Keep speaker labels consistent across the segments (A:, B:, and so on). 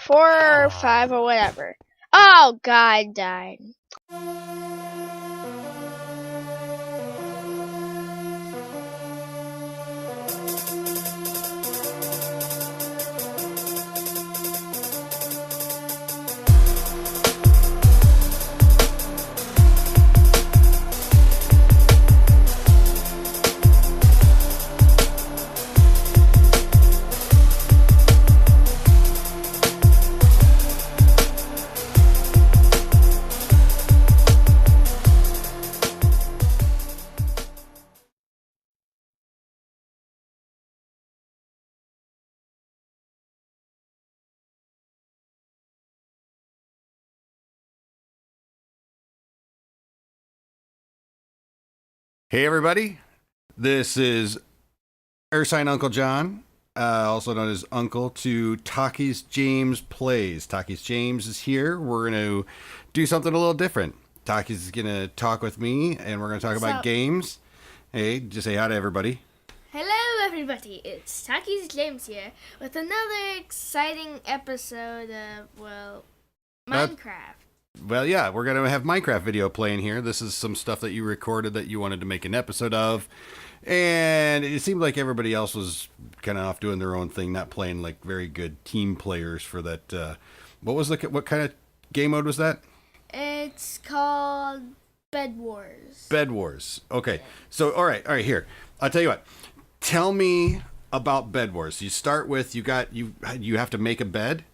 A: 4 or 5 or whatever. Oh, God, died.
B: Hey everybody, this is ursineunclejon, also known as Uncle to Takkies James Plays. Takkies James is here. We're going to do something a little different. Takkies is going to talk with me, and we're going to talk about games. Hey, just say hi to everybody.
C: Hello everybody, it's Takkies James here with another exciting episode of, Minecraft.
B: Well, yeah, we're going to have Minecraft video playing here. This is some stuff that you recorded that you wanted to make an episode of. And it seemed like everybody else was kind of off doing their own thing, not playing like very good team players for that. What kind of game mode was that?
C: It's called Bed Wars.
B: Bed Wars. Okay. So, all right, here. I'll tell you what. Tell me about Bed Wars. You start with you have to make a bed.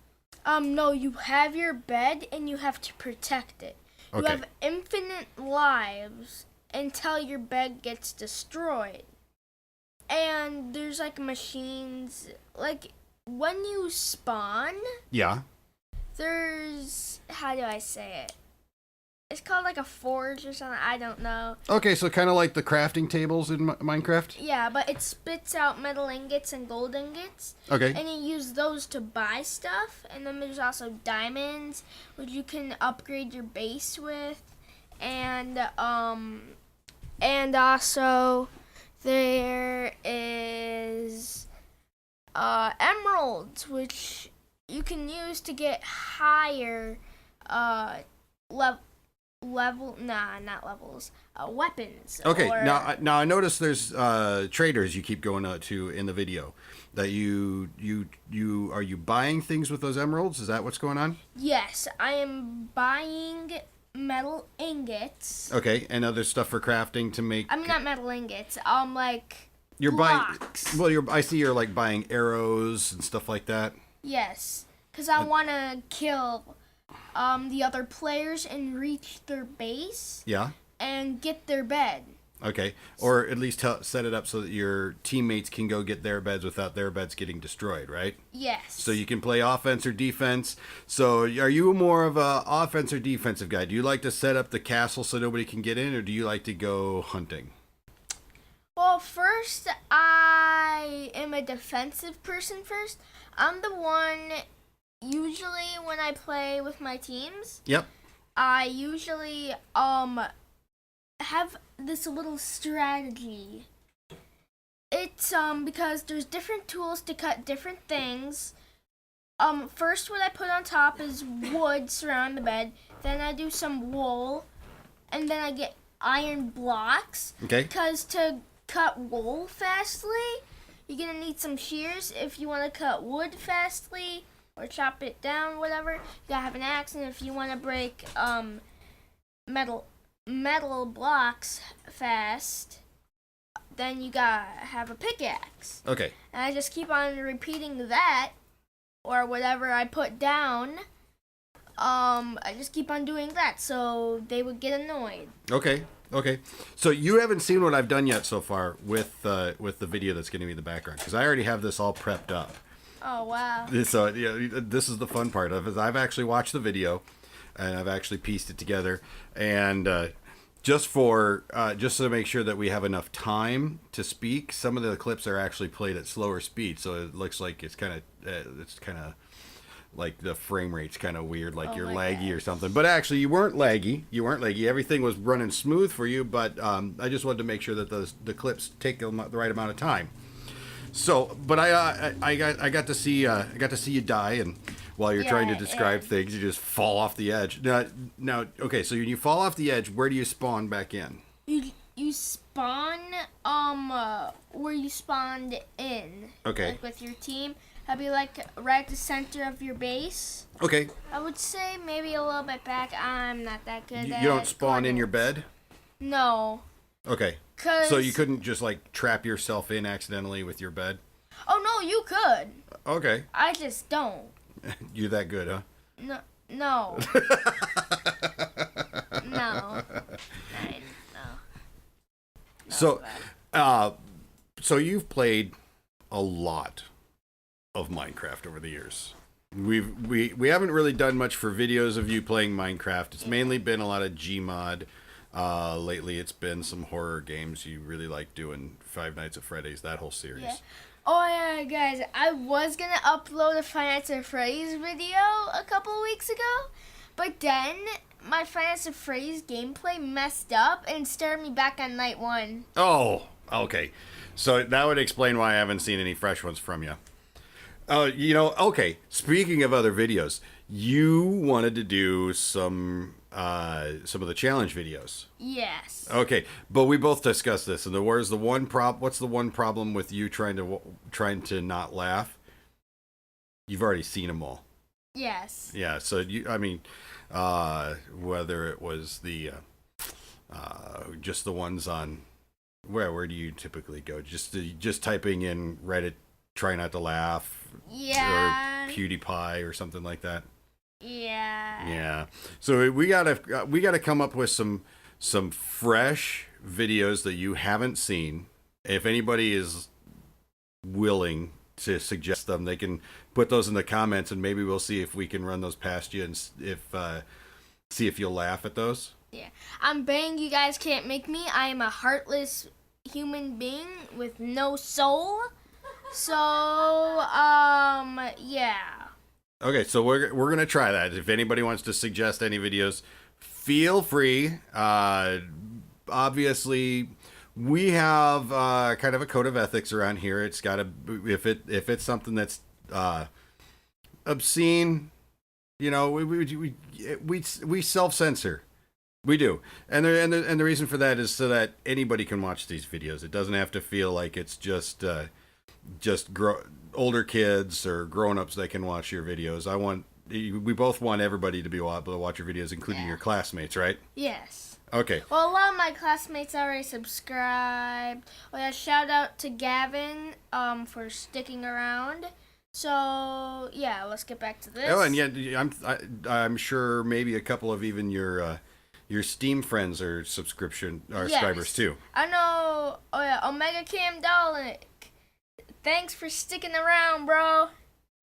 C: No, you have your bed and you have to protect it. You have infinite lives until your bed gets destroyed. And there's like machines, like when you spawn.
B: Yeah.
C: There's, how do I say it? It's called like a forge or something. I don't know.
B: Okay, so kind of like the crafting tables in Minecraft?
C: Yeah, but it spits out metal ingots and gold ingots.
B: Okay.
C: And you use those to buy stuff. And then there's also diamonds, which you can upgrade your base with. And also there is emeralds, which you can use to get higher weapons.
B: Okay, now I noticed there's traders you keep going to in the video that you are you buying things with those emeralds? Is that what's going on?
C: Yes, I am buying metal ingots.
B: Okay, and other stuff for crafting to make.
C: I mean, not metal ingots. Like
B: you're
C: blocks.
B: buying. Well, I see you're like buying arrows and stuff like that.
C: Yes, because I want to kill the other players and reach their base.
B: Yeah.
C: And get their bed.
B: Okay, or at least set it up so that your teammates can go get their beds without their beds getting destroyed, right?
C: Yes.
B: So you can play offense or defense. So are you more of a offense or defensive guy? Do you like to set up the castle so nobody can get in, or do you like to go hunting?
C: Well, first, I am a defensive person first. I'm the one, usually when I play with my teams.
B: Yep.
C: I usually have this little strategy. It's because there's different tools to cut different things. First what I put on top is wood surrounding the bed. Then I do some wool, and then I get iron blocks.
B: Okay.
C: Because to cut wool fastly, you're gonna need some shears. If you want to cut wood fastly or chop it down, whatever, you gotta have an axe. And if you want to break metal blocks fast, then you gotta have a pickaxe.
B: Okay.
C: And I just keep on repeating that, or whatever I put down. I just keep on doing that, so they would get annoyed.
B: Okay. So you haven't seen what I've done yet so far with the video that's going to be in the background, because I already have this all prepped up.
C: Oh wow!
B: So yeah, this is the fun part of it. I've actually watched the video, and I've actually pieced it together, and just to make sure that we have enough time to speak. Some of the clips are actually played at slower speed, so it looks like it's kind of like the frame rate's kind of weird, like you're laggy or something. But actually, you weren't laggy. Everything was running smooth for you. But I just wanted to make sure that the clips take the right amount of time. So, but I got to see you die, and while you're trying to
C: Yeah,
B: describe
C: yeah.
B: things. You just fall off the edge. Now, okay, so when you fall off the edge, where do you spawn back in?
C: You spawn where you spawned in.
B: Okay.
C: Like with your team. That'd be like right at the center of your base.
B: Okay.
C: I would say maybe a little bit back. I'm not that good
B: You
C: at
B: don't spawn in your
C: coordinates.
B: bed?
C: No.
B: Okay.
C: 'Cause,
B: So you couldn't just like trap yourself in accidentally with your bed?
C: Oh no, you could.
B: Okay.
C: I just don't.
B: You that good, huh?
C: No. No. No.
B: So, so you've played a lot of Minecraft over the years. We haven't really done much for videos of you playing Minecraft. It's mainly been a lot of Gmod. Lately, it's been some horror games. You really like doing Five Nights at Freddy's, that whole series.
C: Yeah. Oh yeah, guys, I was gonna upload a Five Nights at Freddy's video a couple weeks ago, but then my Five Nights at Freddy's gameplay messed up and started me back on night 1.
B: Oh, okay. So that would explain why I haven't seen any fresh ones from you. Okay. Speaking of other videos, you wanted to do some of the challenge videos.
C: Yes.
B: Okay, but we both discussed this, and what's the one problem with you trying to not laugh? You've already seen them all.
C: Yes.
B: Yeah. So whether it was the just the ones on where do you typically go? Just typing in Reddit, try not to laugh,
C: Yeah.
B: or PewDiePie or something like that.
C: Yeah.
B: Yeah. So we gotta come up with some fresh videos that you haven't seen. If anybody is willing to suggest them, they can put those in the comments, and maybe we'll see if we can run those past you and see if you'll laugh at those.
C: Yeah. I'm betting you guys can't make me. I am a heartless human being with no soul. So, yeah.
B: Okay, so we're gonna try that. If anybody wants to suggest any videos, feel free. Obviously, we have kind of a code of ethics around here. It's got to if it's something that's obscene, we self-censor. We do, and the reason for that is so that anybody can watch these videos. It doesn't have to feel like it's just older kids or grown-ups that can watch your videos. We both want everybody to be able to watch your videos, including your classmates, right?
C: Yes.
B: Okay.
C: Well, a lot of my classmates already subscribed. Oh yeah, shout out to Gavin for sticking around. So yeah, let's get back to this.
B: Oh, and yeah, I'm sure maybe a couple of even your Steam friends are subscribers too.
C: I know. Oh yeah, Omega Cam Dolic. Thanks for sticking around, bro.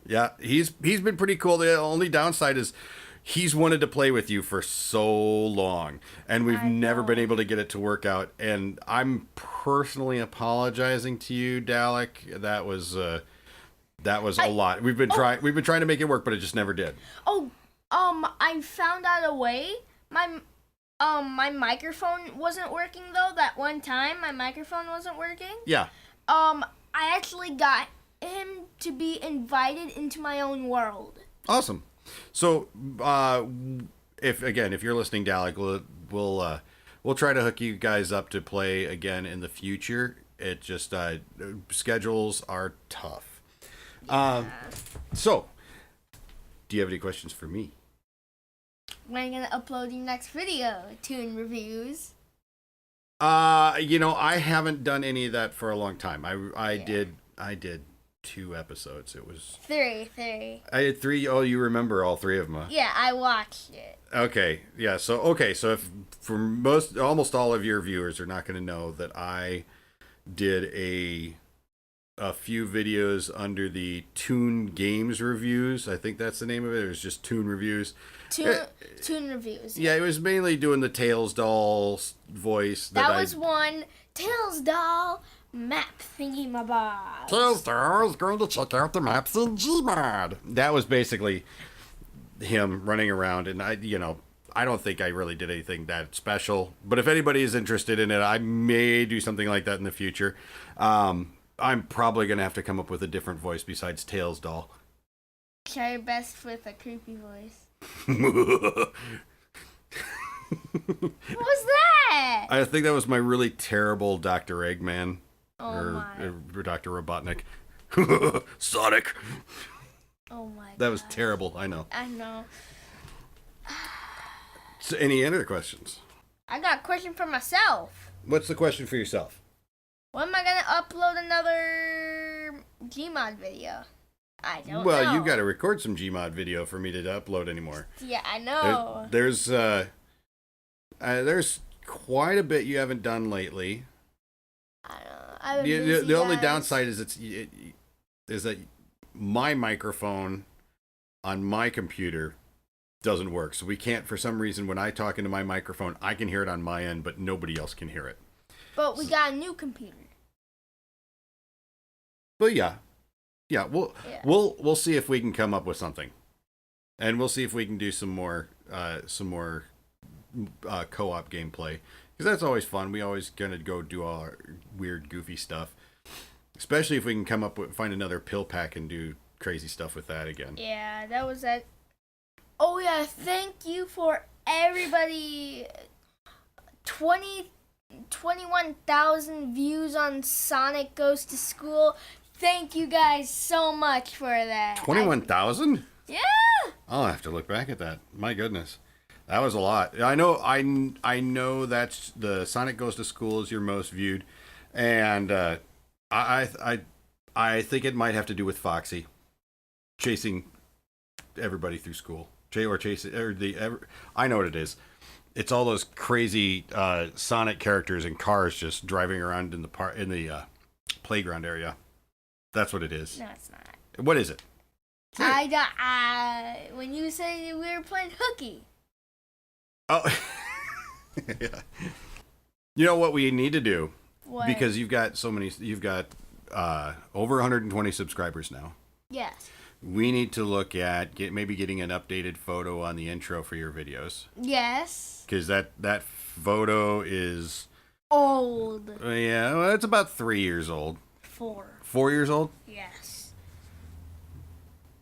B: Yeah, he's been pretty cool. The only downside is he's wanted to play with you for so long, and we've never been able to get it to work out. And I'm personally apologizing to you, Dalek. That was a lot. We've been trying to make it work, but it just never did.
C: Oh, I found out a way. My microphone wasn't working though. That one time, my microphone wasn't working.
B: Yeah.
C: I actually got him to be invited into my own world.
B: Awesome. So, if you're listening, Dalek, we'll try to hook you guys up to play again in the future. It just schedules are tough.
C: Yeah.
B: So, do you have any questions for me?
C: When are you gonna upload your next video? Tune reviews.
B: I haven't done any of that for a long time. I did 2 episodes. It was
C: Three.
B: I had 3. Oh, you remember all 3 of them? Huh?
C: Yeah, I watched it.
B: Okay. Yeah. So if for almost all of your viewers are not going to know that I did a few videos under the Toon Games Reviews. I think that's the name of it. It was just Toon Reviews.
C: Toon Reviews.
B: Yeah, it was mainly doing the Tails doll voice.
C: That was one. Tails doll map thingy mabob.
B: Tails doll is going to check out the maps in Gmod. That was basically him running around, and I don't think I really did anything that special. But if anybody is interested in it, I may do something like that in the future. I'm probably going to have to come up with a different voice besides Tails doll.
C: Try your best with a creepy voice. What was that?
B: I think that was my really terrible Dr. Eggman.
C: Oh
B: or Dr. Robotnik. Sonic.
C: Oh my.
B: That was terrible. I know.
C: I know.
B: So, any other questions?
C: I got a question for myself.
B: What's the question for yourself?
C: When am I gonna upload another Gmod video? I don't know.
B: Well, you got to record some Gmod video for me to upload anymore.
C: Yeah, I know.
B: There's quite a bit you haven't done lately.
C: I don't know. I've been busy,
B: The only
C: guys.
B: downside is is that my microphone on my computer doesn't work. So we can't, for some reason, when I talk into my microphone, I can hear it on my end, but nobody else can hear it.
C: But we got a new computer.
B: But yeah, we'll see if we can come up with something, and we'll see if we can do some more co-op gameplay, because that's always fun. We always gonna go do all our weird, goofy stuff, especially if we can find another pill pack and do crazy stuff with that again.
C: Yeah, that was that. Oh yeah, thank you for everybody. 21,000 views on Sonic Goes to School. Thank you guys so much for that.
B: 21,000?
C: Yeah.
B: I'll have to look back at that. My goodness, that was a lot. I know that's the Sonic Goes to School is your most viewed, and I think it might have to do with Foxy chasing everybody through school. I know what it is. It's all those crazy Sonic characters and cars just driving around in the playground area. That's what it is.
C: No, it's not.
B: What is it?
C: When you said we were playing hooky.
B: Oh, yeah. You know what we need to do?
C: What?
B: Because you've got over 120 subscribers now.
C: Yes.
B: We need to look at maybe getting an updated photo on the intro for your videos.
C: Yes.
B: Because that photo is
C: Old.
B: Yeah, well, it's about 3 years old.
C: 4.
B: 4 years old?
C: Yes.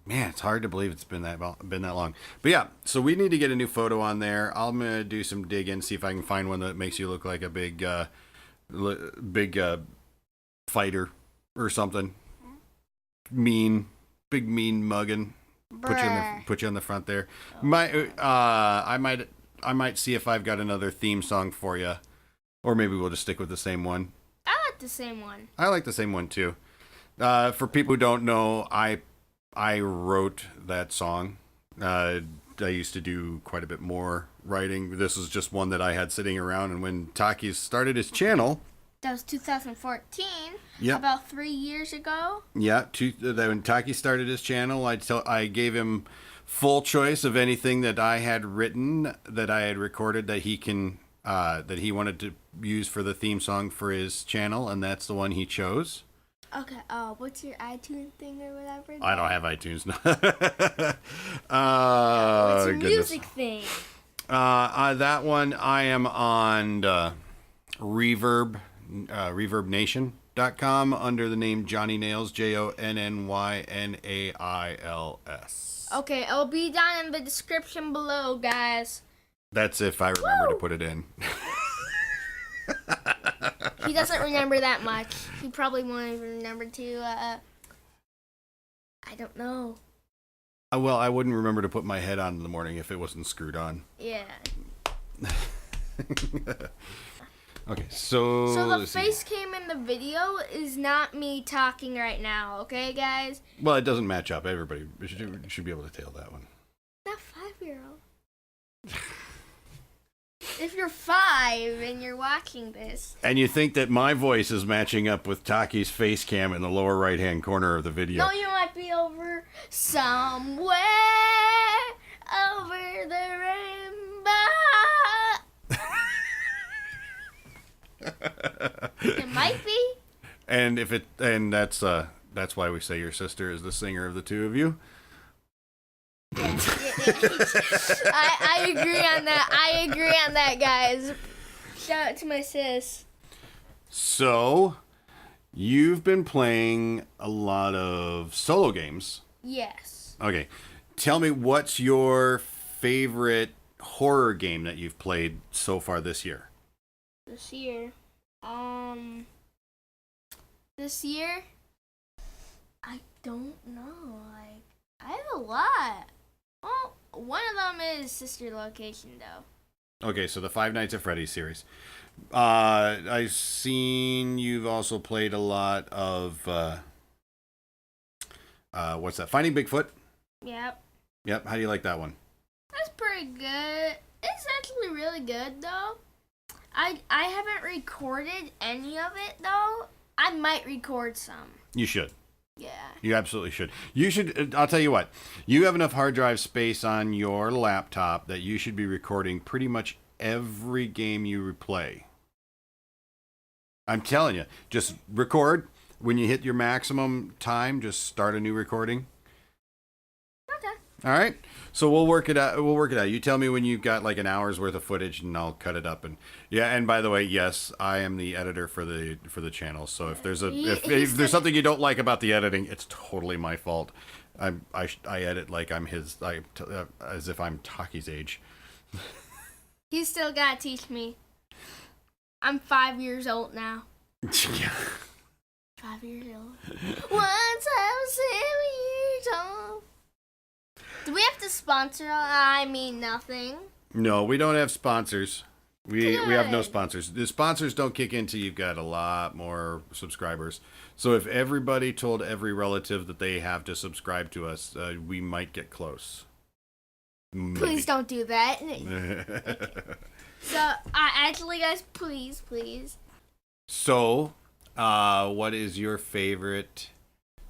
B: Man, it's hard to believe it's been that long. But yeah, so we need to get a new photo on there. I'm gonna do some digging, see if I can find one that makes you look like a big fighter or something. Big mean mugging. Put you on the front there.
C: Oh.
B: I might see if I've got another theme song for you, or maybe we'll just stick with the same one.
C: I like the same one.
B: I like the same one too. For people who don't know, I wrote that song. I used to do quite a bit more writing. This is just one that I had sitting around, and when Takkies started his channel,
C: That was 2014.
B: Yep.
C: About 3 years ago.
B: Yeah, when Takkies started his channel, I gave him full choice of anything that I had written, that I had recorded, that he wanted to use for the theme song for his channel, and that's the one he chose.
C: Okay. What's your iTunes thing or whatever?
B: I don't have iTunes now.
C: What's your
B: goodness.
C: music thing?
B: That one I am on Reverb, ReverbNation.com under the name Johnny Nails, JONNYNAILS.
C: Okay, it'll be down in the description below, guys.
B: That's if I remember to put it in.
C: He doesn't remember that much. He probably won't even remember to, I don't know.
B: Well, I wouldn't remember to put my head on in the morning if it wasn't screwed on.
C: Yeah.
B: Okay, so
C: the face cam in the video is not me talking right now, okay, guys?
B: Well, it doesn't match up. Everybody should be able to tell that one.
C: Not 5-year-old. If you're 5 and you're watching this.
B: And you think that my voice is matching up with Takkies' face cam in the lower right-hand corner of the video.
C: No, you might be over somewhere over the rainbow. It might be.
B: And that's why we say your sister is the singer of the two of you.
C: Yeah. I agree on that. I agree on that, guys. Shout out to my sis.
B: So, you've been playing a lot of solo games.
C: Yes.
B: Okay. Tell me, what's your favorite horror game that you've played so far this year?
C: This year. This year? I don't know. Like, I have a lot. Well, one of them is Sister Location, though.
B: Okay, so the Five Nights at Freddy's series. I've seen you've also played a lot of, what's that? Finding Bigfoot?
C: Yep.
B: Yep. How do you like that one?
C: That's pretty good. It's actually really good, though. I haven't recorded any of it, though. I might record some.
B: You should.
C: Yeah.
B: You absolutely should. You should. I'll tell you what. You have enough hard drive space on your laptop that you should be recording pretty much every game you play. I'm telling you. Just record. When you hit your maximum time, just start a new recording.
C: Okay.
B: All right. So we'll work it out. You tell me when you've got like an hour's worth of footage, and I'll cut it up. And yeah. And by the way, yes, I am the editor for the channel. So if there's if there's something you don't like about the editing, it's totally my fault. I edit like I'm as if I'm Takkies' age.
C: You still gotta teach me. I'm 5 years old now.
B: Yeah.
C: 5 years old. Once I was 7 years old. Do we have to sponsor? I mean nothing.
B: No, we don't have sponsors. We have no
C: Good.
B: sponsors. The sponsors don't kick in till you've got a lot more subscribers. So if everybody told every relative that they have to subscribe to us, we might get close. Maybe.
C: Please don't do that. So, actually, guys, please.
B: So, what is your favorite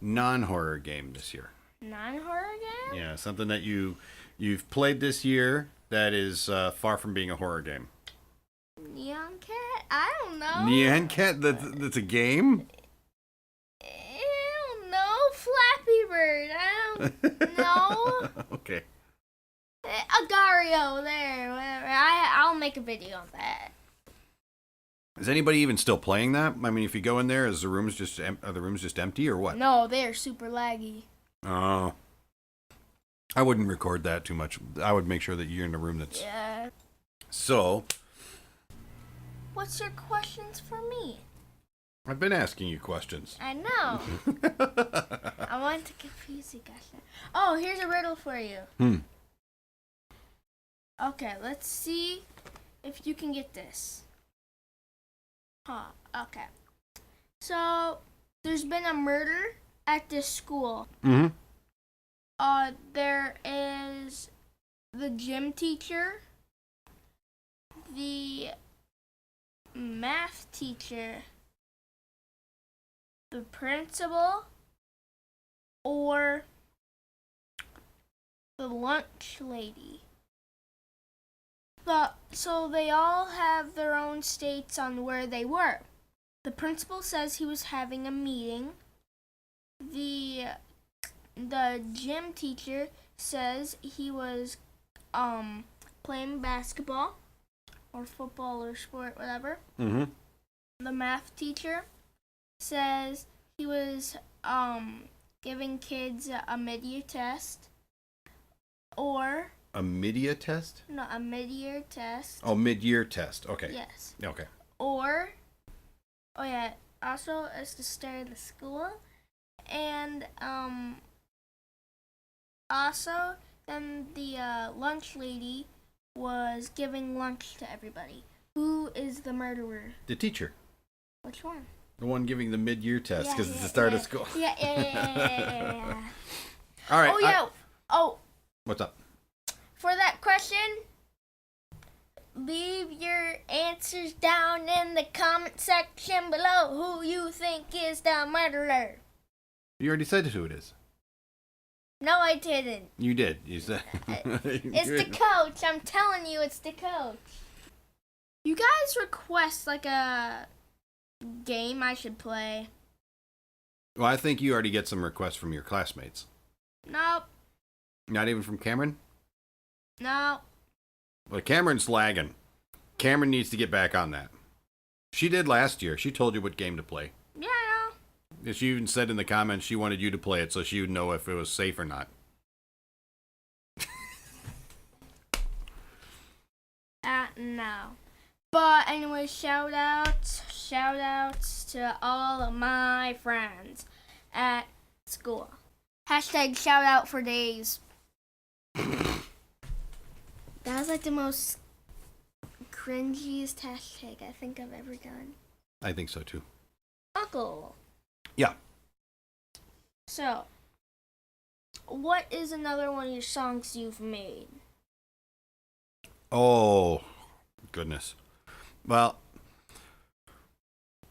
B: non-horror game this year?
C: Non-horror game?
B: Yeah, something that you've played this year that is far from being a horror game.
C: Neon Cat? I don't know.
B: Neon Cat? That's a game?
C: I don't know. Flappy Bird. I don't know.
B: Okay.
C: Agario, there, whatever. I'll make a video on that.
B: Is anybody even still playing that? I mean, if you go in there, are the rooms just empty or what?
C: No, they're super laggy.
B: Oh. I wouldn't record that too much. I would make sure that you're in a room that's...
C: Yeah.
B: So,
C: What's your questions for me?
B: I've been asking you questions.
C: I know. I want to confuse you guys. Oh, here's a riddle for you. Okay, let's see if you can get this. Okay. So, there's been a murder at this school.
B: Mm-hmm.
C: There is the gym teacher, the math teacher, the principal, or the lunch lady. So they all have their own states on where they were. The principal says he was having a meeting. The gym teacher says he was playing basketball or football or sport, whatever.
B: Mm-hmm.
C: The math teacher says he was giving kids a mid-year test, or
B: A mid-year test?
C: no, a mid-year test.
B: Oh, mid-year test. Okay.
C: Yes.
B: Okay.
C: Or, oh yeah, also it's the start of the school, and also then the lunch lady was giving lunch to everybody. Who is the murderer?
B: The teacher.
C: Which one?
B: The one giving the mid-year test because it's the
C: yeah,
B: start
C: yeah.
B: of school.
C: Yeah.
B: All right.
C: Oh yeah.
B: What's up?
C: For that question, leave your answers down in the comment section below. Who you think is the murderer?
B: You already said who it is.
C: No, I didn't.
B: You did. You said.
C: It's the coach. I'm telling you, it's the coach. You guys request like a game I should play.
B: Well, I think you already get some requests from your classmates.
C: Nope.
B: Not even from Cameron?
C: No.
B: Well, Cameron's lagging. Cameron needs to get back on that. She did last year. She told you what game to play.
C: Yeah, I know.
B: She even said in the comments she wanted you to play it so she would know if it was safe or not.
C: now. But anyway, shout outs to all of my friends at school. Hashtag shout out for days. That was like the most cringiest hashtag I think I've ever done.
B: I think so too.
C: Uncle.
B: Yeah.
C: So, what is another one of your songs you've made?
B: Oh, goodness. Well,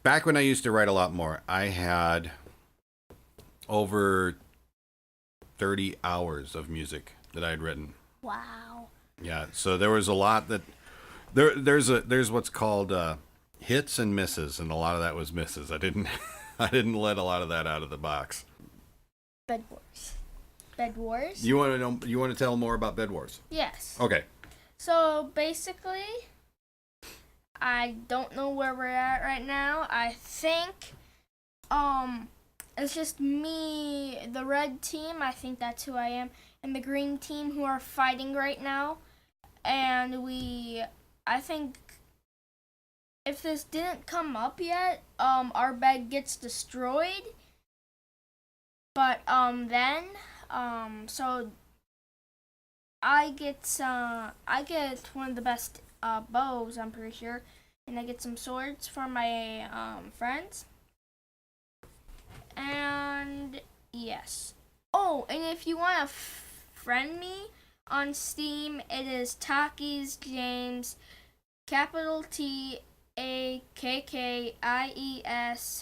B: back when I used to write a lot more, I had over 30 hours of music that I had written.
C: Wow.
B: Yeah, so there was a lot that there's what's called hits and misses, and a lot of that was misses. I didn't let a lot of that out of the box.
C: Bed Wars. Bed Wars?
B: You want to know? You want to tell more about Bed Wars?
C: Yes.
B: Okay.
C: So basically, I don't know where we're at right now. I think it's just me, the red team, I think that's who I am, and the green team who are fighting right now. And I think if this didn't come up yet, our bed gets destroyed. But so I get one of the best bows, I'm pretty sure, and I get some swords for my friends. And yes. Oh, and if you want to friend me on Steam, it is Takkies James, capital Takkies,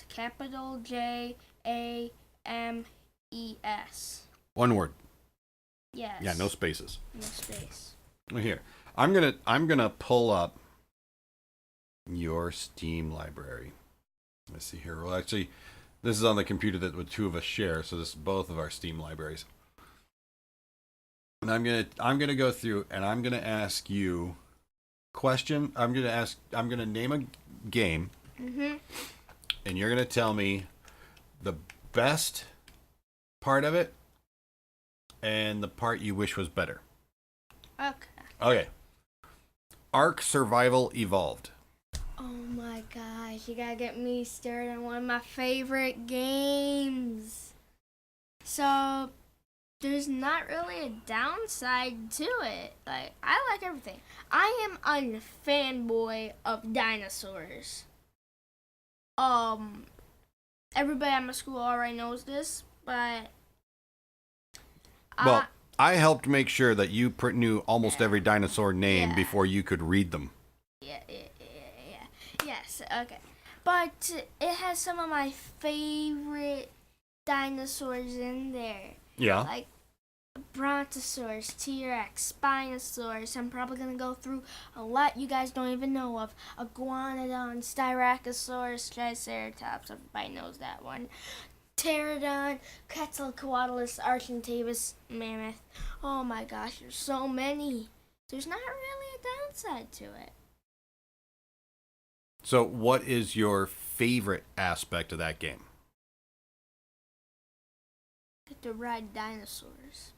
C: capital JAMES.
B: One word.
C: Yes.
B: Yeah, no spaces.
C: No space.
B: Here, I'm gonna pull up your Steam library. Let's see here. Well, actually, this is on the computer that the two of us share, so this is both of our Steam libraries. And I'm gonna go through and I'm gonna ask you question. I'm gonna name a game, and you're gonna tell me the best part of it and the part you wish was better. Okay. Ark Survival Evolved.
C: Oh my gosh, you gotta get me started on one of my favorite games. So, there's not really a downside to it. Like, I like everything. I am a fanboy of dinosaurs. Everybody at my school already knows this, but
B: Well, I helped make sure that you knew almost every dinosaur name
C: Yeah.
B: before you could read them.
C: Yeah. Yes, okay. But it has some of my favorite dinosaurs in there.
B: Yeah.
C: Like Brontosaurus, T-Rex, Spinosaurus. I'm probably going to go through a lot you guys don't even know of. Iguanodon, Styracosaurus, Triceratops. Everybody knows that one. Pterodon, Quetzalcoatlus, Argentavis, Mammoth. Oh my gosh, there's so many. There's not really a downside to it.
B: So, what is your favorite aspect of that game?
C: Get to ride dinosaurs.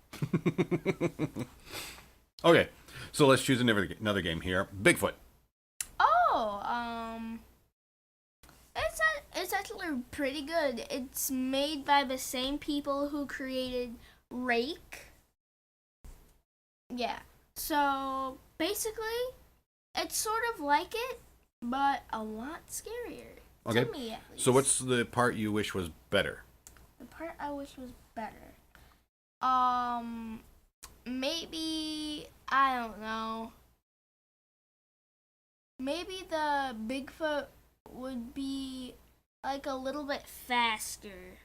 B: Okay, so let's choose another game here. Bigfoot.
C: Oh, it's actually pretty good. It's made by the same people who created Rake. Yeah. So basically, it's sort of like it, but a lot scarier.
B: Okay.
C: To me, at least.
B: So, what's the part you wish was better?
C: The part I wish was better? Maybe, I don't know. Maybe the Bigfoot would be like a little bit faster.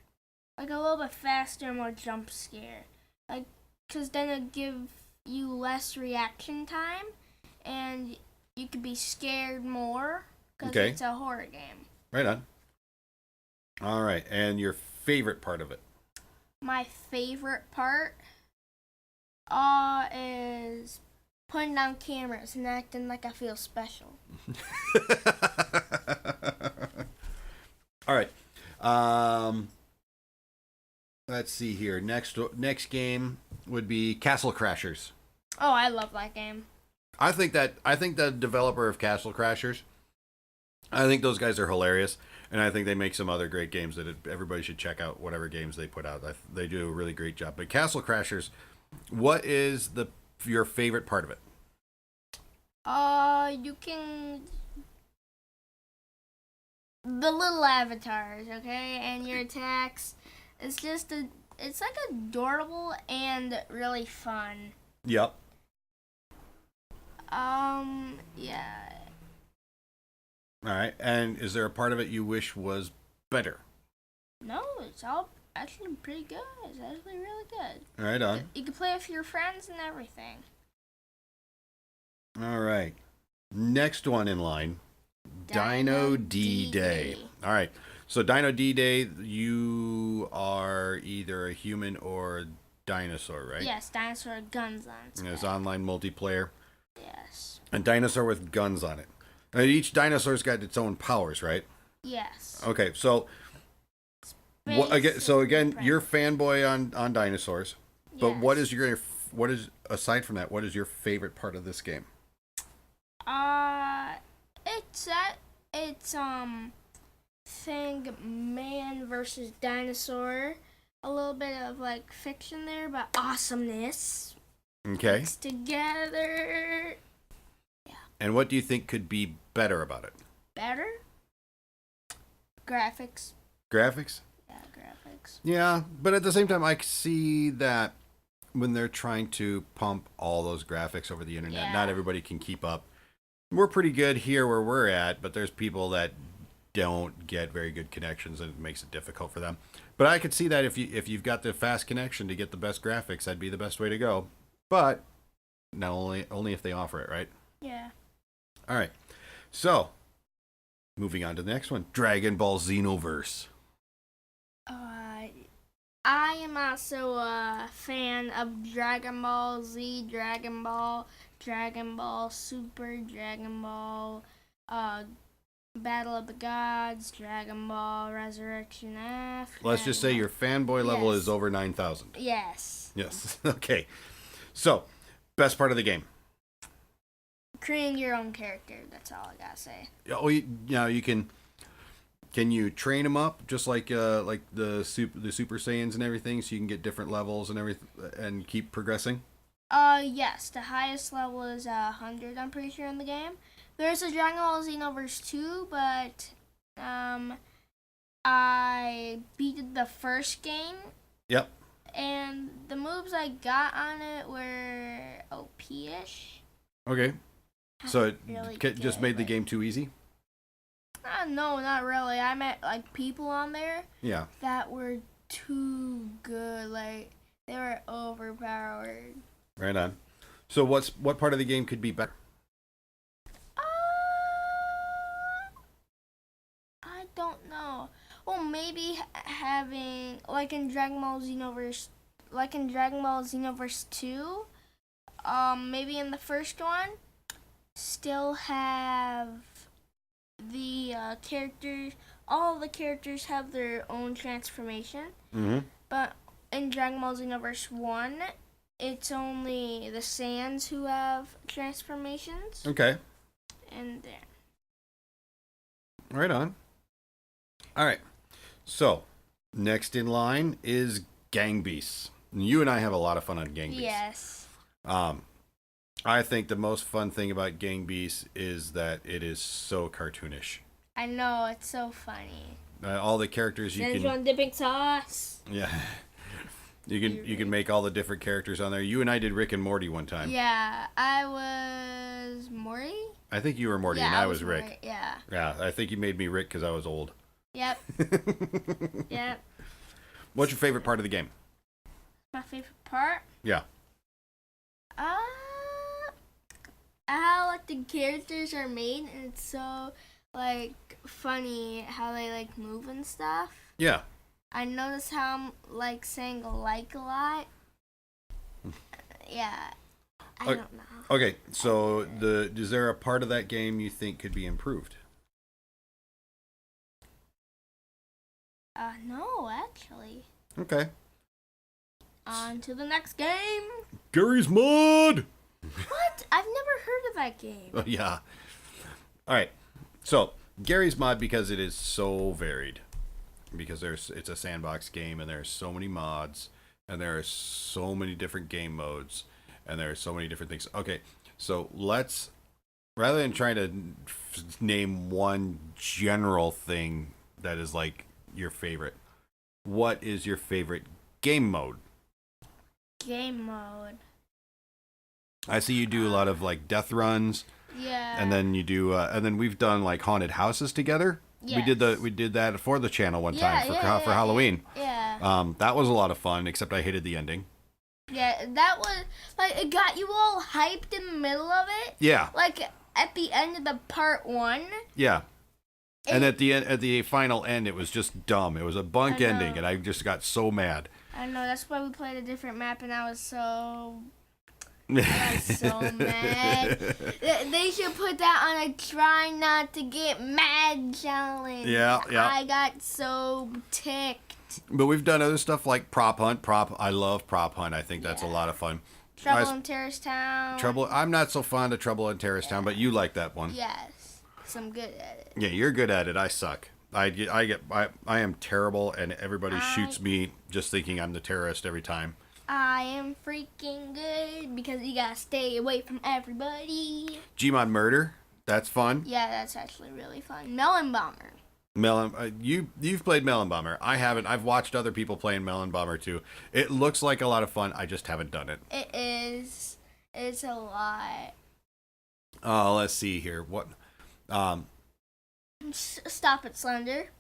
C: Like a little bit faster, more jump scare. Like, cause then it'd give you less reaction time, and you could be scared more, cause
B: Okay.
C: it's a horror game.
B: Right on. All right, and your favorite part of it?
C: My favorite part is putting down cameras and acting like I feel special.
B: All right. Let's see here. Next game would be Castle Crashers.
C: Oh, I love that game.
B: I think the developer of Castle Crashers, I think those guys are hilarious, and I think they make some other great games that everybody should check out. Whatever games they put out, they do a really great job. But Castle Crashers, what is your favorite part of it?
C: You can the little avatars, okay, and your attacks. It's like adorable and really fun.
B: Yep.
C: Yeah.
B: All right. And is there a part of it you wish was better?
C: No, it's all actually pretty good. It's actually really good.
B: Right on.
C: You can play with your friends and everything.
B: All right. Next one in line, Dino D-Day. All right. So Dino D-Day, you are either a human or a dinosaur, right?
C: Yes, dinosaur guns on its
B: And it's
C: back.
B: online multiplayer.
C: Yes.
B: A dinosaur with guns on it. And each dinosaur's got its own powers, right?
C: Yes.
B: Okay, so again, you're fanboy on dinosaurs. But
C: Yes.
B: what is aside from that, what is your favorite part of this game?
C: It's thing man versus dinosaur. A little bit of like fiction there, but awesomeness.
B: Okay.
C: It's together.
B: And what do you think could be better about it?
C: Better? Graphics.
B: Graphics?
C: Yeah, graphics.
B: Yeah, but at the same time, I see that when they're trying to pump all those graphics over the internet,
C: Yeah.
B: not everybody can keep up. We're pretty good here where we're at, but there's people that don't get very good connections, and it makes it difficult for them. But I could see that if you've got the fast connection to get the best graphics, that'd be the best way to go. But not only if they offer it, right?
C: Yeah.
B: All right. So moving on to the next one, Dragon Ball Xenoverse.
C: I am also a fan of Dragon Ball Z, Dragon Ball Super, Dragon Ball, Battle of the Gods, Dragon Ball Resurrection F.
B: Let's just say your fanboy level
C: Yes.
B: is over 9,000.
C: Yes.
B: Yes. Okay. So, best part of the game.
C: Creating your own character. That's all I gotta say.
B: Oh, you can you train them up just like the Super Saiyans and everything, so you can get different levels and everything and keep progressing?
C: Yes. The highest level is 100. I'm pretty sure in the game. There's a Dragon Ball Xenoverse 2, but I beat the first game.
B: Yep.
C: And the moves I got on it were OP-ish.
B: Okay. So it
C: Really
B: just
C: good,
B: made the
C: but-
B: game too easy?
C: No, not really. I met like people on there
B: Yeah.
C: that were too good. Like they were overpowered.
B: Right on. So what part of the game could be better?
C: I don't know. Well, maybe having like in Dragon Ball Xenoverse 2, maybe in the first one, still have the characters. All the characters have their own transformation,
B: Mm-hmm.
C: but in Dragon Ball Xenoverse 1, it's only the Saiyans who have transformations.
B: Okay.
C: And there.
B: Right on. All right. So, next in line is Gang Beasts. You and I have a lot of fun on Gang Beasts.
C: Yes.
B: I think the most fun thing about Gang Beasts is that it is so cartoonish.
C: I know, it's so funny.
B: All the characters you
C: There's
B: can,
C: one dipping sauce.
B: yeah, you can make all the different characters on there. You and I did Rick and Morty one time.
C: Yeah, I was Morty.
B: I think you were Morty and I was Rick.
C: Morty, yeah.
B: Yeah, I think you made me Rick because I was old.
C: Yep. Yep.
B: What's your favorite part of the game?
C: My favorite part.
B: Yeah.
C: How like the characters are made, and it's so like funny how they like move and stuff.
B: Yeah.
C: I notice how I'm like saying like a lot. Yeah. I
B: Okay.
C: don't know.
B: Okay, so is there a part of that game you think could be improved?
C: No, actually.
B: Okay.
C: On to the next game.
B: Gary's Mod!
C: What? I've never heard of that game.
B: Oh, yeah. All right. So, Gary's Mod, because it is so varied. Because it's a sandbox game, and there's so many mods, and there are so many different game modes, and there are so many different things. Okay, so let's, rather than trying to name one general thing that is like your favorite, what is your favorite game mode?
C: Game mode.
B: I see you do a lot of like death runs,
C: Yeah.
B: and then you do, and then we've done like haunted houses together.
C: Yes.
B: We did that for the channel one time for Halloween.
C: Yeah.
B: That was a lot of fun, except I hated the ending.
C: Yeah, that was like it got you all hyped in the middle of it.
B: Yeah.
C: Like at the end of the part 1.
B: Yeah. And at the final end, it was just dumb. It was a bunk ending, and I just got so mad.
C: I know, that's why we played a different map, and I was so mad. They should put that on a try not to get mad challenge.
B: Yeah.
C: I got so ticked.
B: But we've done other stuff like prop hunt. I love prop hunt. I think that's a lot of fun.
C: Trouble in Terrace Town.
B: I'm not so fond of Trouble in Terrace Town, but you like that one.
C: Yes, so I'm good at it.
B: Yeah, you're good at it. I suck. I am terrible, and everybody shoots me just thinking I'm the terrorist every time.
C: I am freaking good because you gotta stay away from everybody.
B: Gmod Murder, that's fun.
C: Yeah, that's actually really fun. Melon Bomber.
B: You've played Melon Bomber. I haven't. I've watched other people playing Melon Bomber too. It looks like a lot of fun. I just haven't done it.
C: It is. It's a lot.
B: Oh, let's see here. What?
C: Stop it, Slender.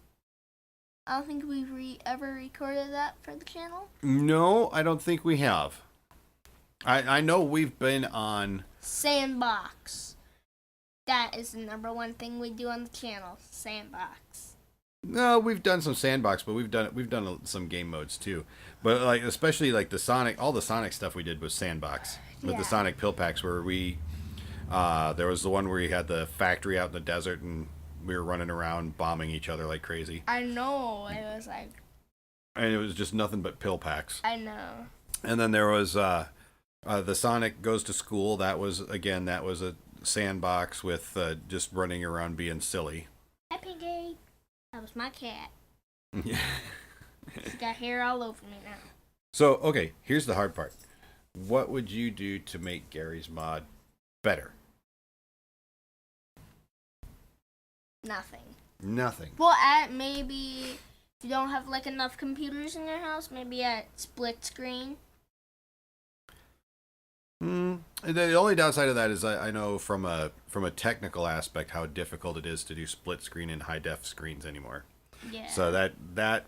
C: I don't think we've ever recorded that for the channel.
B: No, I don't think we have. I know we've been on
C: Sandbox. That is the number 1 thing we do on the channel. Sandbox.
B: No, we've done some sandbox, but we've done some game modes too. But like especially like all the Sonic stuff we did was sandbox with the Sonic pill packs, where we there was the one where you had the factory out in the desert and we were running around bombing each other like crazy.
C: I know. It was like.
B: And it was just nothing but pill packs.
C: I know.
B: And then there was the Sonic Goes to School. That was a sandbox with just running around being silly.
C: Hi, Pinky. That was my cat.
B: Yeah.
C: She got hair all over me now.
B: So, okay, here's the hard part. What would you do to make Gary's Mod better? Nothing.
C: Well, maybe if you don't have like enough computers in your house, maybe at split screen.
B: The only downside of that is I know from a technical aspect how difficult it is to do split screen and high def screens anymore.
C: Yeah.
B: So that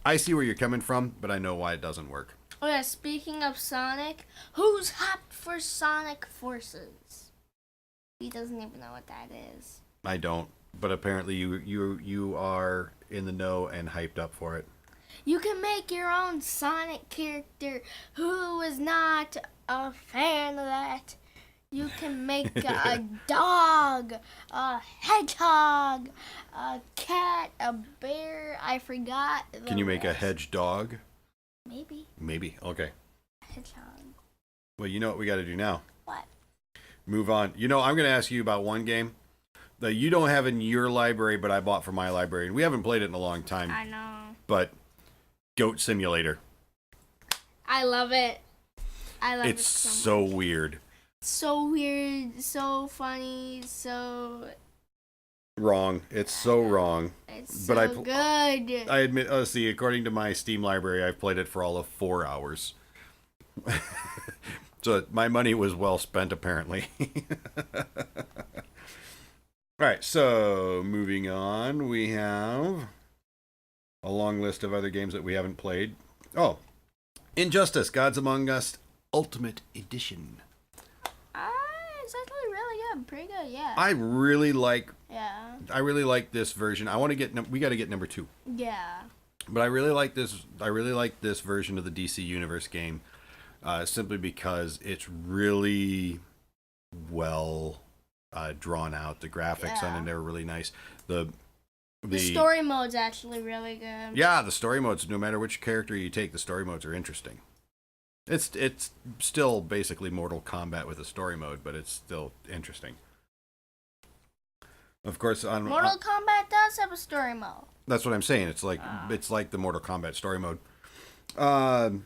B: I see where you're coming from, but I know why it doesn't work.
C: Oh yeah, speaking of Sonic, who's hyped for Sonic Forces? He doesn't even know what that is.
B: I don't, but apparently you are in the know and hyped up for it.
C: You can make your own Sonic character. Who is not a fan of that? You can make a dog, a hedgehog, a cat, a bear. I forgot.
B: Can you make a hedge dog?
C: Maybe.
B: Okay.
C: A hedgehog.
B: Well, you know what we got to do now.
C: What?
B: Move on. You know, I'm going to ask you about one game that you don't have in your library, but I bought from my library. And we haven't played it in a long time.
C: I know.
B: But Goat Simulator.
C: I love it.
B: It's so weird.
C: So weird, so funny, so
B: wrong. It's so wrong.
C: It's
B: but
C: so good.
B: I admit, see, according to my Steam library, I've played it for all of 4 hours. So my money was well spent, apparently. All right, so moving on, we have a long list of other games that we haven't played. Oh, Injustice: Gods Among Us Ultimate Edition.
C: It's actually really good. Pretty good, yeah.
B: I really like this version. We got to get number 2.
C: Yeah.
B: But I really like this version of the DC Universe game, simply because it's really well drawn out. The graphics on it are really nice. The
C: story mode's actually really good.
B: Yeah, the story modes, no matter which character you take, the story modes are interesting. It's still basically Mortal Kombat with a story mode, but it's still interesting. Of course, on
C: Mortal Kombat does have a story mode.
B: that's what I'm saying. It's like the Mortal Kombat story mode. The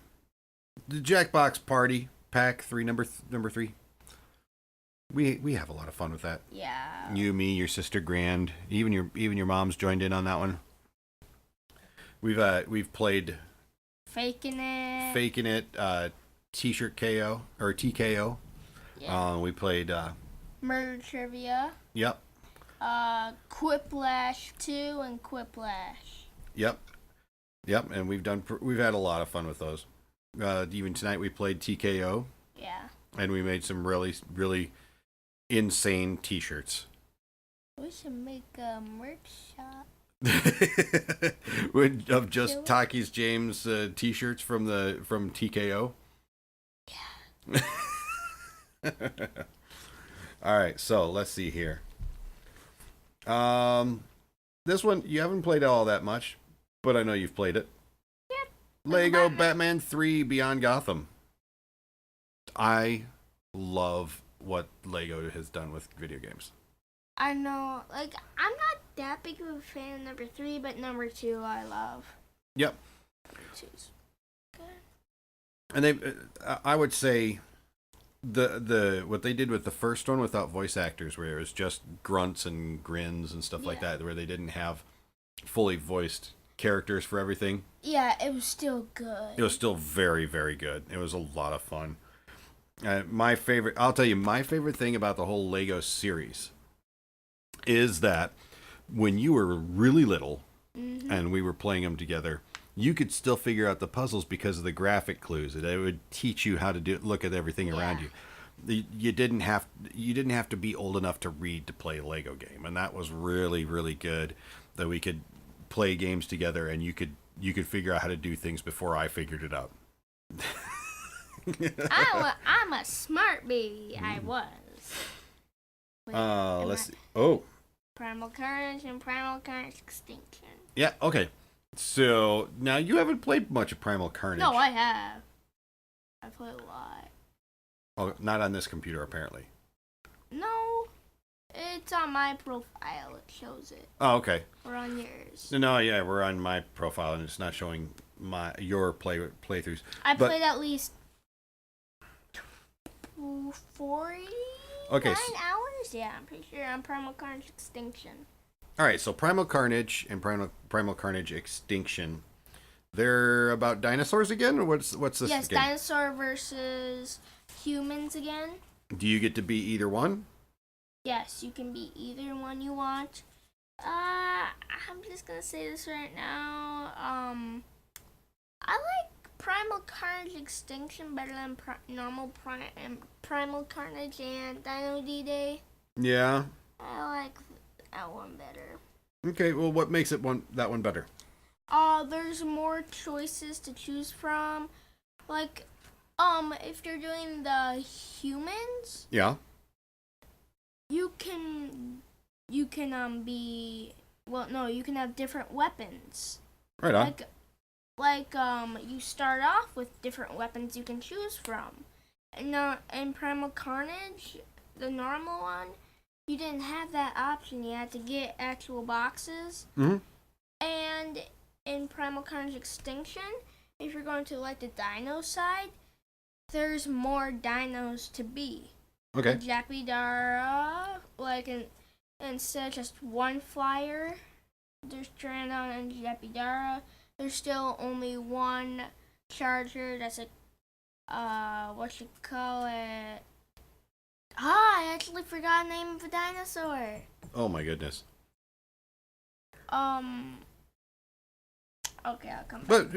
B: Jackbox Party Pack 3 number 3. We have a lot of fun with that.
C: Yeah.
B: You, me, your sister, Grand, even your mom's joined in on that one. We've played
C: Faking
B: It, T-shirt KO or TKO.
C: Yeah.
B: We played
C: Murder Trivia.
B: Yep.
C: Quiplash 2 and Quiplash.
B: Yep. And we've had a lot of fun with those. Even tonight we played TKO.
C: Yeah.
B: And we made some really, really insane T-shirts.
C: We should make a merch shop.
B: Of just Takkies James T-shirts from TKO.
C: Yeah.
B: All right, so let's see here. This one you haven't played all that much, but I know you've played it.
C: Yep.
B: Lego Batman 3 Beyond Gotham. I love what Lego has done with video games.
C: I know, like, I'm not that big of a fan of number 3, but number 2 I love.
B: Yep.
C: Number 2's good.
B: And I would say the what they did with the first one without voice actors, where it was just grunts and grins and stuff like that, where they didn't have fully voiced characters for everything.
C: Yeah, it was still good.
B: It was still very, very good. It was a lot of fun. I'll tell you, my favorite thing about the whole Lego series is that when you were really little and we were playing them together, you could still figure out the puzzles because of the graphic clues. It would teach you how to look at everything around you. You didn't have to be old enough to read to play a Lego game, and that was really, really good. That we could play games together, and you could figure out how to do things before I figured it out.
C: I'm a smart baby. I was.
B: Let's see. Oh.
C: Primal Carnage and Primal Carnage Extinction.
B: Yeah, okay. So, now you haven't played much of Primal Carnage.
C: No, I have. I played a lot.
B: Oh, not on this computer, apparently.
C: No. It's on my profile. It shows it.
B: Oh, okay.
C: Or on yours.
B: No, yeah, we're on my profile, and it's not showing your playthroughs.
C: I played at least 49 hours? Yeah, I'm pretty sure on Primal Carnage Extinction.
B: All right, so Primal Carnage and Primal Carnage Extinction, they're about dinosaurs again, or what's this?
C: Yes,
B: game?
C: dinosaur versus humans again.
B: Do you get to be either one?
C: Yes, you can be either one you want. I'm just gonna say this right now. I like Primal Carnage Extinction better than normal Primal Carnage and Dino D-Day.
B: Yeah.
C: I like that one better.
B: Okay, well, what makes that one better?
C: There's more choices to choose from. Like, if you're doing the humans,
B: Yeah.
C: you can you can have different weapons.
B: Right on.
C: You start off with different weapons you can choose from. And in Primal Carnage, the normal one, you didn't have that option. You had to get actual boxes.
B: Mm-hmm.
C: And in Primal Carnage Extinction, if you're going to like the dino side, there's more dinos to be.
B: Okay.
C: Japidara, instead of just one flyer, there's Pteranodon and Japidara. There's still only one charger that's what you call it? I actually forgot the name of a dinosaur.
B: Oh my goodness.
C: Okay, I'll come back.
B: But,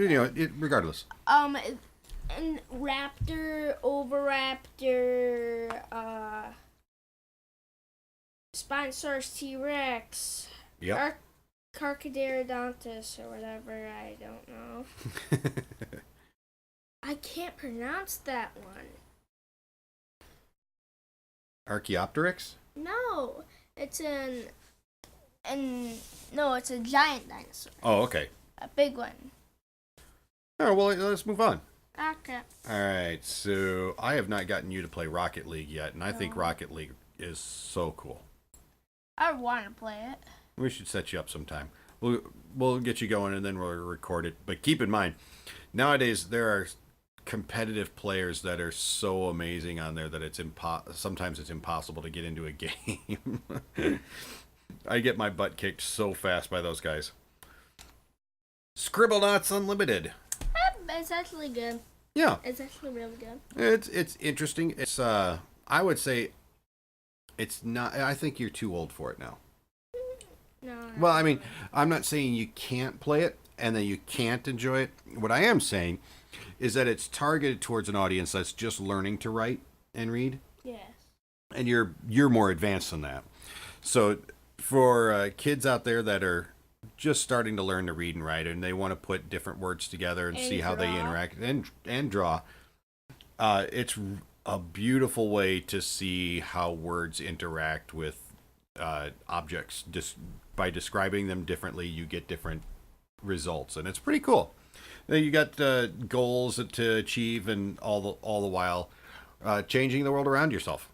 B: regardless.
C: And Raptor, Oviraptor, Spinosaurus T-Rex.
B: Yep.
C: Carcharodontus or whatever, I don't know. I can't pronounce that one.
B: Archaeopteryx?
C: No, it's a giant dinosaur.
B: Oh, okay.
C: A big one.
B: Oh, well, let's move on.
C: Okay.
B: All right, so I have not gotten you to play Rocket League yet, and I think
C: No.
B: Rocket League is so cool.
C: I want to play it.
B: We should set you up sometime. We'll get you going, and then we'll record it. But keep in mind, nowadays there are competitive players that are so amazing on there that sometimes it's impossible to get into a game. I get my butt kicked so fast by those guys. Scribblenauts Unlimited.
C: It's actually good.
B: Yeah,
C: It's actually really good.
B: it's interesting. It's I would say it's not. I think you're too old for it now.
C: No.
B: Well, I mean, I'm not saying you can't play it and that you can't enjoy it. What I am saying is that it's targeted towards an audience that's just learning to write and read,
C: Yes.
B: and you're more advanced than that. So for kids out there that are just starting to learn to read and write, and they want to put different words together and see how they
C: draw.
B: interact and draw, it's a beautiful way to see how words interact with objects. Just by describing them differently, you get different results, and it's pretty cool. Then you got goals to achieve, and all the while changing the world around yourself.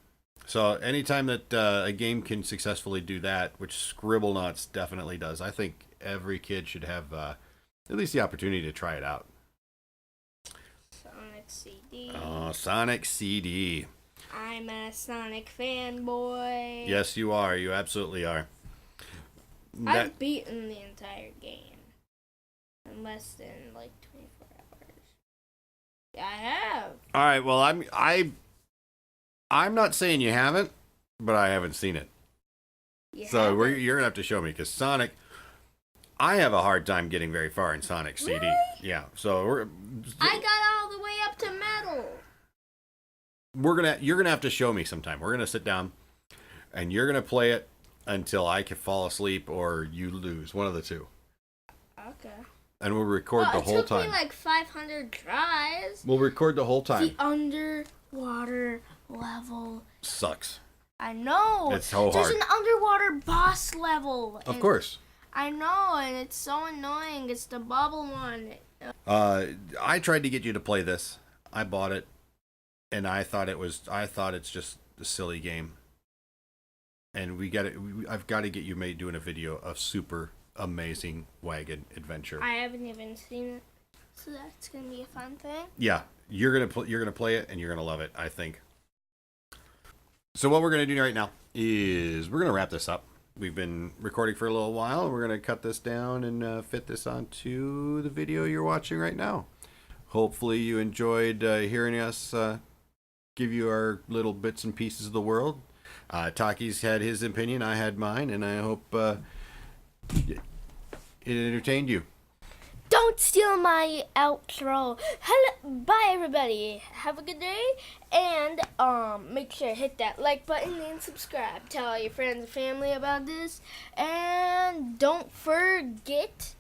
B: So anytime that a game can successfully do that, which Scribblenauts definitely does, I think every kid should have at least the opportunity to try it out.
C: Sonic CD.
B: Oh, Sonic CD.
C: I'm a Sonic fanboy.
B: Yes, you are. You absolutely are.
C: I've beaten the entire game in less than like 24 hours. Yeah, I have.
B: All right. Well, I'm not saying you haven't, but I haven't seen it. So you're gonna have to show me, because Sonic, I have a hard time getting very far in Sonic CD.
C: Really?
B: Yeah. So
C: I got all the way up to metal.
B: you're gonna have to show me sometime. We're gonna sit down, and you're gonna play it until I can fall asleep or you lose, one of the two.
C: Okay.
B: And we'll record the whole
C: It took
B: time.
C: me like 500 tries.
B: We'll record the whole time.
C: The underwater level.
B: Sucks.
C: I know.
B: It's so
C: There's
B: hard.
C: an underwater boss level.
B: Of course.
C: I know, and it's so annoying. It's the bubble one.
B: I tried to get you to play this. I bought it, and I thought it's just a silly game. And I've got to get you doing a video of Super Amazing Wagon Adventure.
C: I haven't even seen it, so that's gonna be a fun thing.
B: Yeah, you're gonna play it, and you're gonna love it, I think. So what we're gonna do right now is we're gonna wrap this up. We've been recording for a little while. We're gonna cut this down and fit this onto the video you're watching right now. Hopefully you enjoyed hearing us give you our little bits and pieces of the world. Takkies had his opinion, I had mine, and I hope it entertained you.
C: Don't steal my outro. Hello, bye everybody. Have a good day, and make sure to hit that like button and subscribe. Tell all your friends and family about this, and don't forget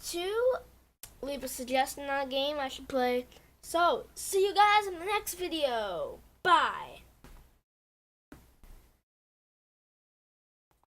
C: to leave a suggestion on a game I should play. So, see you guys in the next video. Bye.